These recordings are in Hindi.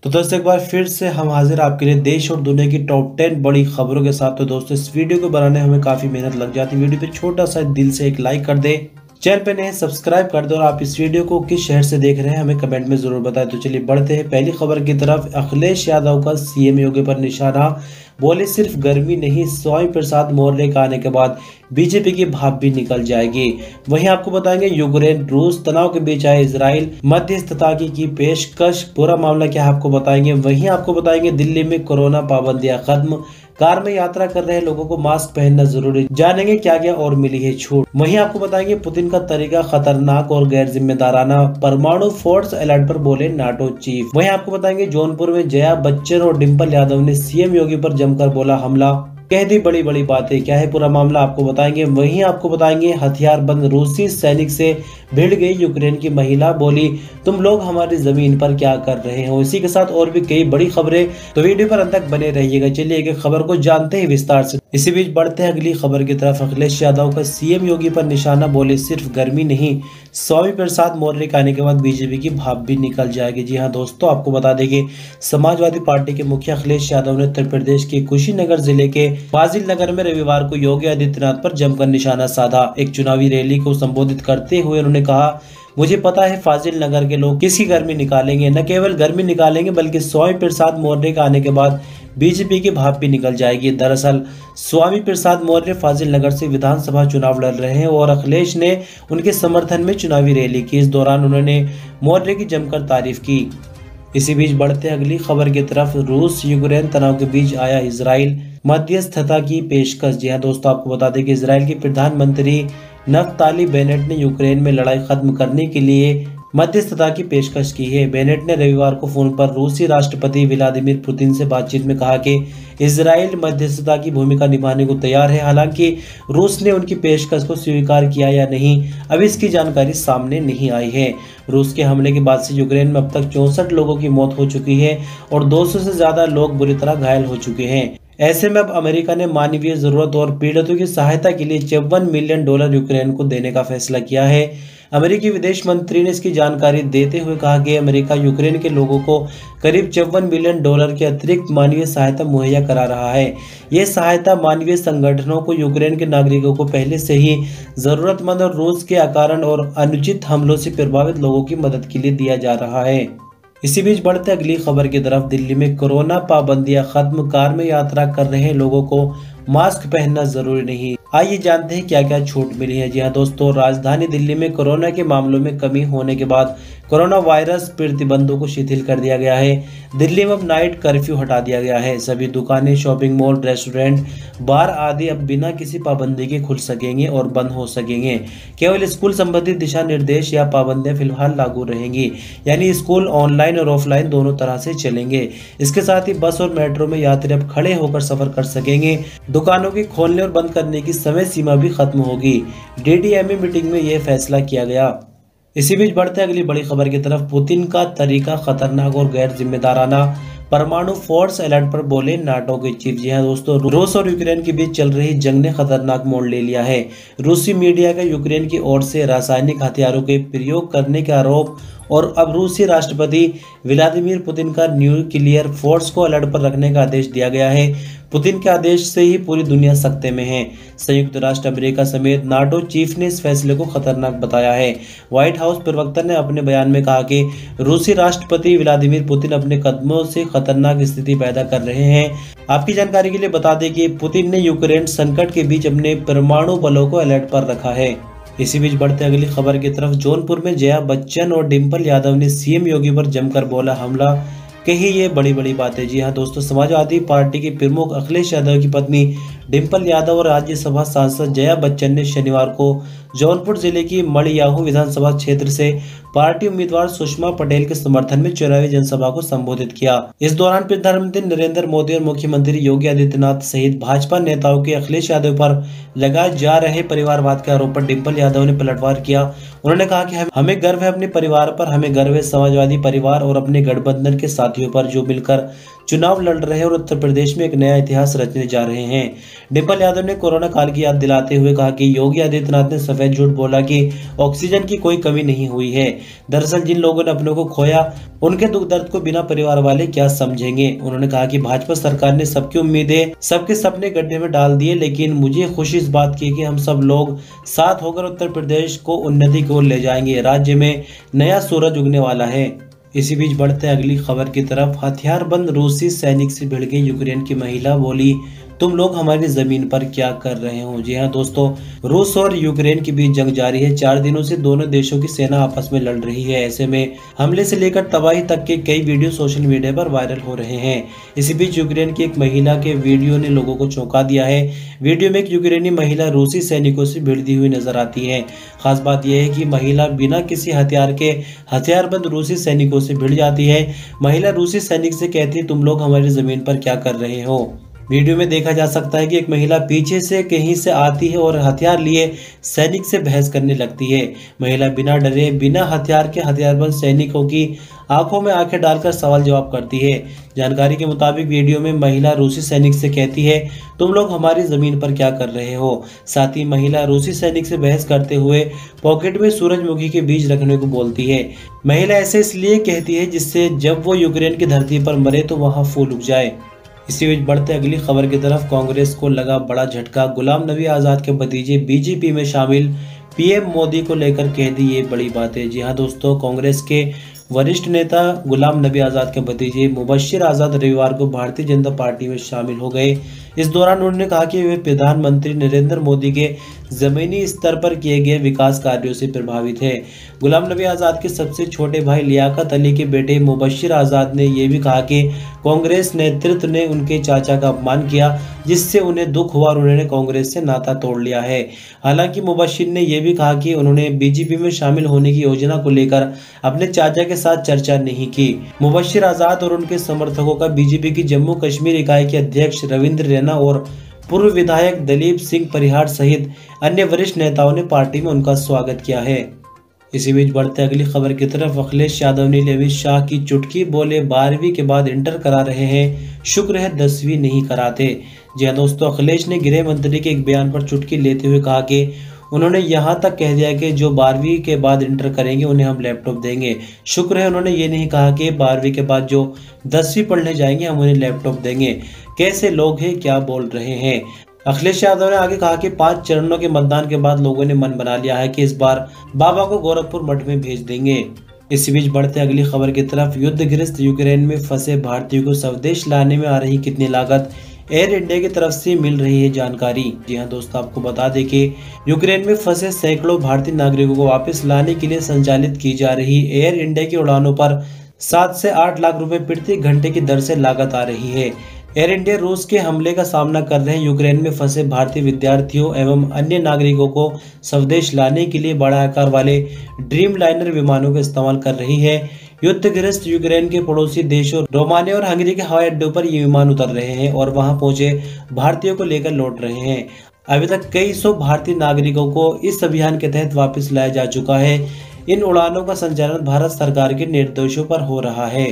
तो दोस्तों एक बार फिर से हम हाजिर आपके लिए देश और दुनिया की टॉप 10 बड़ी खबरों के साथ। तो दोस्तों इस वीडियो को बनाने हमें काफी मेहनत लग जाती है। वीडियो पे छोटा सा दिल से एक लाइक कर दे, चैनल पे नए सब्सक्राइब कर दो और आप इस वीडियो को किस शहर से देख रहे हैं हमें कमेंट में जरूर बताएं। तो चलिए बढ़ते हैं पहली खबर की तरफ। अखिलेश यादव का सीएम योगी पर निशाना, बोले सिर्फ गर्मी नहीं, स्वामी प्रसाद मौर्य का आने के बाद बीजेपी की भाप भी निकल जाएगी। वहीं आपको बताएंगे यूक्रेन रूस तनाव के बीच आए इजराइल मध्यस्थता की पेशकश, पूरा मामला क्या है आपको बताएंगे। वहीं आपको बताएंगे दिल्ली में कोरोना पाबंदियां खत्म, कार में यात्रा कर रहे लोगों को मास्क पहनना जरूरी, जानेंगे क्या क्या और मिली है छूट। वहीं आपको बताएंगे पुतिन का तरीका खतरनाक और गैर जिम्मेदाराना, परमाणु फोर्स अलर्ट पर बोले नाटो चीफ। वहीं आपको बताएंगे जौनपुर में जया बच्चन और डिम्पल यादव ने सीएम योगी पर जमकर बोला हमला, कह दी बड़ी बड़ी बातें, क्या है पूरा मामला आपको बताएंगे। वहीं आपको बताएंगे हथियार बंद रूसी सैनिक से भिड़ गई यूक्रेन की महिला, बोली तुम लोग हमारी जमीन पर क्या कर रहे हो। इसी के साथ और भी कई बड़ी खबरें, तो वीडियो पर अंत तक बने रहिएगा। चलिए एक खबर को जानते हैं विस्तार से। इसी बीच बढ़ते हैं अगली खबर की तरफ। अखिलेश यादव का सीएम योगी पर निशाना, बोले सिर्फ गर्मी नहीं, स्वामी प्रसाद मौर्य के आने के बाद बीजेपी की भाप भी निकल जाएगी। जी हाँ दोस्तों, आपको बता दें कि समाजवादी पार्टी के मुखिया अखिलेश यादव ने उत्तर प्रदेश के कुशीनगर जिले के फाजिल नगर में रविवार को योगी आदित्यनाथ पर जमकर निशाना साधा। एक चुनावी रैली को संबोधित करते हुए उन्होंने कहा, मुझे पता है फाजिल नगर के लोग किसकी गर्मी निकालेंगे, न केवल गर्मी निकालेंगे बल्कि स्वामी प्रसाद मौर्य के आने के बाद बीजेपी की भाप भी निकल जाएगी। दरअसल स्वामी प्रसाद मौर्य फाजिल नगर से विधानसभा चुनाव लड़ रहे हैं और अखिलेश ने उनके समर्थन में चुनावी रैली की। इस दौरान उन्होंने मौर्य की जमकर तारीफ की। इसी बीच बढ़ते अगली खबर की तरफ। रूस यूक्रेन तनाव के बीच आया इजराइल मध्यस्थता की पेशकश। जी हाँ दोस्तों, आपको बता दें कि इजराइल के प्रधानमंत्री नफ्ताली बेनेट ने यूक्रेन में लड़ाई खत्म करने के लिए मध्यस्थता की पेशकश की है। बेनेट ने रविवार को फोन पर रूसी राष्ट्रपति व्लादिमीर पुतिन से बातचीत में कहा कि इजराइल मध्यस्थता की भूमिका निभाने को तैयार है। हालांकि रूस ने उनकी पेशकश को स्वीकार किया या नहीं, अभी इसकी जानकारी सामने नहीं आई है। रूस के हमले के बाद से यूक्रेन में अब तक 64 लोगों की मौत हो चुकी है और 200 से ज्यादा लोग बुरी तरह घायल हो चुके हैं। ऐसे में अब अमेरिका ने मानवीय जरूरत और पीड़ितों की सहायता के लिए $54 मिलियन यूक्रेन को देने का फैसला किया है। अमेरिकी विदेश मंत्री ने इसकी जानकारी देते हुए कहा कि अमेरिका यूक्रेन के लोगों को करीब $54 मिलियन की अतिरिक्त मानवीय सहायता मुहैया करा रहा है। ये सहायता मानवीय संगठनों को यूक्रेन के नागरिकों को पहले से ही जरूरतमंद और रूस के अकारण और अनुचित हमलों से प्रभावित लोगों की मदद के लिए दिया जा रहा है। इसी बीच बढ़ते अगली खबर की तरफ। दिल्ली में कोरोना पाबंदियां खत्म, कार में यात्रा कर रहे लोगों को मास्क पहनना जरूरी नहीं। आइए जानते हैं क्या क्या छूट मिली है। जी हाँ दोस्तों, राजधानी दिल्ली में कोरोना के मामलों में कमी होने के बाद कोरोना वायरस प्रतिबंधों को शिथिल कर दिया गया है। दिल्ली में अब नाइट कर्फ्यू हटा दिया गया है। सभी दुकानें, शॉपिंग मॉल, रेस्टोरेंट, बार आदि अब बिना किसी पाबंदी के खुल सकेंगे और बंद हो सकेंगे। केवल स्कूल संबंधित दिशा निर्देश या पाबंदियां फिलहाल लागू रहेंगी, यानी स्कूल ऑनलाइन और ऑफलाइन दोनों तरह से चलेंगे। इसके साथ ही बस और मेट्रो में यात्री अब खड़े होकर सफर कर सकेंगे। दुकानों के खोलने और बंद करने की समय सीमा भी खत्म होगी। डीडीएमए मीटिंग में यह फैसला किया गया। इसी बीच बढ़ते अगली बड़ी खबर की तरफ। पुतिन का तरीका खतरनाक और गैर जिम्मेदाराना, परमाणु फोर्स अलर्ट पर बोले नाटो के चीफ। जी हाँ दोस्तों, रूस और यूक्रेन के बीच चल रही जंग ने खतरनाक मोड़ ले लिया है। रूसी मीडिया का यूक्रेन की ओर से रासायनिक हथियारों के प्रयोग करने के आरोप और अब रूसी राष्ट्रपति व्लादिमीर पुतिन का न्यूक्लियर फोर्स को अलर्ट पर रखने का आदेश दिया गया है। पुतिन के आदेश से ही पूरी दुनिया सकते में है। संयुक्त राष्ट्र अमेरिका समेत नाटो चीफ ने इस फैसले को खतरनाक बताया है। व्हाइट हाउस प्रवक्ता ने अपने बयान में कहा कि रूसी राष्ट्रपति व्लादिमीर पुतिन अपने कदमों से खतरनाक स्थिति पैदा कर रहे हैं। आपकी जानकारी के लिए बता दें कि पुतिन ने यूक्रेन संकट के बीच अपने परमाणु बलों को अलर्ट पर रखा है। इसी बीच बढ़ते अगली खबर की तरफ। जौनपुर में जया बच्चन और डिम्पल यादव ने सीएम योगी पर जमकर बोला हमला, कही ये बड़ी बड़ी बातें। जी हाँ दोस्तों, समाजवादी पार्टी के प्रमुख अखिलेश यादव की पत्नी डिम्पल यादव और राज्यसभा सांसद जया बच्चन ने शनिवार को जौनपुर जिले की मड़ियाहू विधानसभा क्षेत्र से पार्टी उम्मीदवार सुषमा पटेल के समर्थन में चुनावी जनसभा को संबोधित किया। इस दौरान प्रधानमंत्री नरेंद्र मोदी और मुख्यमंत्री योगी आदित्यनाथ सहित भाजपा नेताओं के अखिलेश यादव पर लगाए जा रहे परिवारवाद के आरोप पर डिम्पल यादव ने पलटवार किया। उन्होंने कहा कि हमें गर्व है अपने परिवार पर, हमें गर्व है समाजवादी परिवार और अपने गठबंधन के साथियों पर जो मिलकर चुनाव लड़ रहे हैं और उत्तर प्रदेश में एक नया इतिहास रचने जा रहे हैं। डिम्पल यादव ने कोरोना काल की याद दिलाते हुए कहा कि योगी आदित्यनाथ ने सफेद झूठ बोला कि ऑक्सीजन की कोई कमी नहीं हुई है। दरअसल जिन लोगों ने अपनों को खोया उनके दुख दर्द को बिना परिवार वाले क्या समझेंगे। उन्होंने कहा कि भाजपा सरकार ने सबकी उम्मीदें, सबके सपने गड्ढे में डाल दिए, लेकिन मुझे खुशी इस बात की कि हम सब लोग साथ होकर उत्तर प्रदेश को उन्नति की ओर ले जाएंगे। राज्य में नया सूरज उगने वाला है। इसी बीच बढ़ते अगली खबर की तरफ, हथियारबंद रूसी सैनिक से भिड़ गई यूक्रेन की महिला, बोली तुम लोग हमारी जमीन पर क्या कर रहे हो। जी हाँ दोस्तों, रूस और यूक्रेन के बीच जंग जारी है। 4 दिनों से दोनों देशों की सेना आपस में लड़ रही है। ऐसे में हमले से लेकर तबाही तक के कई वीडियो सोशल मीडिया पर वायरल हो रहे हैं। इसी बीच यूक्रेन की एक महिला के वीडियो ने लोगों को चौंका दिया है। वीडियो में एक यूक्रेनी महिला रूसी सैनिकों से भिड़ती हुई नजर आती है। खास बात यह है कि महिला बिना किसी हथियार के हथियारबंद रूसी सैनिकों से भिड़ जाती है। महिला रूसी सैनिक से कहती है तुम लोग हमारी जमीन पर क्या कर रहे हो। वीडियो में देखा जा सकता है कि एक महिला पीछे से कहीं से आती है और हथियार लिए सैनिक से बहस करने लगती है। महिला बिना डरे, बिना हथियार के हथियारबंद सैनिकों की आंखों में आंखें डालकर सवाल जवाब करती है। जानकारी के मुताबिक वीडियो में महिला रूसी सैनिक से कहती है तुम लोग हमारी जमीन पर क्या कर रहे हो। साथ ही महिला रूसी सैनिक से बहस करते हुए पॉकेट में सूरजमुखी के बीज रखने को बोलती है। महिला ऐसे इसलिए कहती है जिससे जब वो यूक्रेन की धरती पर मरे तो वहाँ फूल उग जाए। इसी बीच बढ़ते अगली खबर की तरफ, कांग्रेस को लगा बड़ा झटका। गुलाम नबी आजाद के भतीजे बीजेपी में शामिल, पीएम मोदी को लेकर कह दी ये बड़ी बातें। जी हां दोस्तों, कांग्रेस के वरिष्ठ नेता गुलाम नबी आजाद के भतीजे मुबश्शिर आजाद रविवार को भारतीय जनता पार्टी में शामिल हो गए। इस दौरान उन्होंने कहा कि वे प्रधानमंत्री नरेंद्र मोदी के जमीनी स्तर पर किए गए विकास कार्यों से प्रभावित है। गुलाम नबी आजाद के सबसे छोटे भाई लियाकत अली के बेटे मुबश्शिर आजाद ने यह भी कहा कि कांग्रेस नेतृत्व ने उनके चाचा का अपमान किया, जिससे उन्हें दुख हुआ और उन्होंने कांग्रेस से नाता तोड़ लिया है। हालांकि मुबश्शिर ने यह भी कहा कि उन्होंने बीजेपी में शामिल होने की योजना को लेकर अपने चाचा के साथ चर्चा नहीं की। मुबश्शिर आजाद और उनके समर्थकों का बीजेपी की जम्मू कश्मीर इकाई के अध्यक्ष रविंद्र रैना और पूर्व विधायक दलीप सिंह परिहार सहित अन्य वरिष्ठ नेताओं ने पार्टी में उनका स्वागत किया है। इसी बीच बढ़ते अगली खबर की तरफ, अखिलेश यादव ने अमित शाह की चुटकी, बोले 12वीं के बाद इंटर करा रहे हैं, शुक्र है 10वीं नहीं कराते। जी हाँ दोस्तों, अखिलेश ने गृह मंत्री के एक बयान पर चुटकी लेते हुए कहा कि उन्होंने यहां तक कह दिया कि जो 12वीं के बाद इंटर करेंगे उन्हें हम लैपटॉप देंगे। शुक्र है उन्होंने ये नहीं कहा कि 12वीं के बाद जो 10वीं पढ़ने जाएंगे हम उन्हें लैपटॉप देंगे। कैसे लोग हैं, क्या बोल रहे हैं। अखिलेश यादव ने आगे कहा कि 5 चरणों के मतदान के बाद लोगों ने मन बना लिया है कि इस बार बाबा को गोरखपुर मठ में भेज देंगे। इसी बीच बढ़ते अगली खबर की तरफ, युद्धग्रस्त यूक्रेन में फंसे भारतीयों को स्वदेश लाने में आ रही कितनी लागत, एयर इंडिया की तरफ से मिल रही है जानकारी। जी हां दोस्तों, आपको बता दें कि यूक्रेन में फंसे सैकड़ों भारतीय नागरिकों को वापस लाने के लिए संचालित की जा रही एयर इंडिया की उड़ानों पर 7 से 8 लाख रुपए प्रति घंटे की दर से लागत आ रही है। एयर इंडिया रूस के हमले का सामना कर रहे यूक्रेन में फंसे भारतीय विद्यार्थियों एवं अन्य नागरिकों को स्वदेश लाने के लिए बड़ा आकार वाले ड्रीम लाइनर विमानों का इस्तेमाल कर रही है। युद्धग्रस्त यूक्रेन के पड़ोसी देशों रोमानिया और हंगरी के हवाई अड्डों पर ये विमान उतर रहे हैं और वहां पहुंचे भारतीयों को लेकर लौट रहे हैं। अभी तक कई सौ भारतीय नागरिकों को इस अभियान के तहत वापस लाया जा चुका है। इन उड़ानों का संचालन भारत सरकार के निर्देशों पर हो रहा है।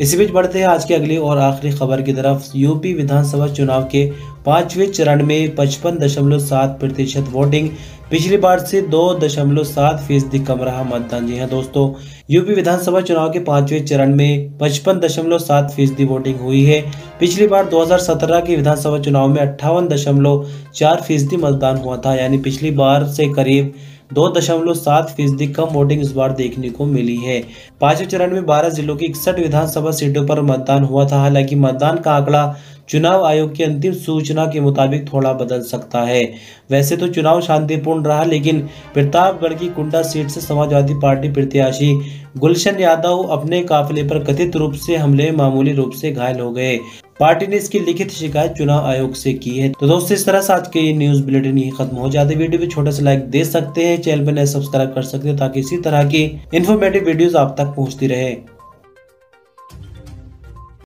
इसी बीच बढ़ते हैं आज की अगली और आखिरी खबर की तरफ। यूपी विधानसभा चुनाव के 5वें चरण में 55.7% वोटिंग, पिछली बार से 2.7% कम रहा मतदान। जी हाँ दोस्तों, यूपी विधानसभा चुनाव के 5वें चरण में 55.7% वोटिंग हुई है। पिछली बार 2017 के विधानसभा चुनाव में 58.4% मतदान हुआ था, यानी पिछली बार से करीब 2.7% कम वोटिंग इस बार देखने को मिली है। 5वें चरण में 12 जिलों की 61 विधानसभा सीटों पर मतदान हुआ था। हालांकि मतदान का आंकड़ा चुनाव आयोग की अंतिम सूचना के मुताबिक थोड़ा बदल सकता है। वैसे तो चुनाव शांतिपूर्ण रहा, लेकिन प्रतापगढ़ की कुंडा सीट से समाजवादी पार्टी प्रत्याशी गुलशन यादव अपने काफिले पर कथित रूप से हमले में मामूली रूप से घायल हो गए। पार्टी ने इसकी लिखित शिकायत चुनाव आयोग से की है। तो दोस्तों, इस तरह से आज के ये न्यूज बुलेटिन यही खत्म हो जाते। वीडियो पे छोटा सा लाइक दे सकते हैं, चैनल पर नए सब्सक्राइब कर सकते हैं ताकि इसी तरह की इन्फॉर्मेटिव वीडियोस आप तक पहुंचती रहे।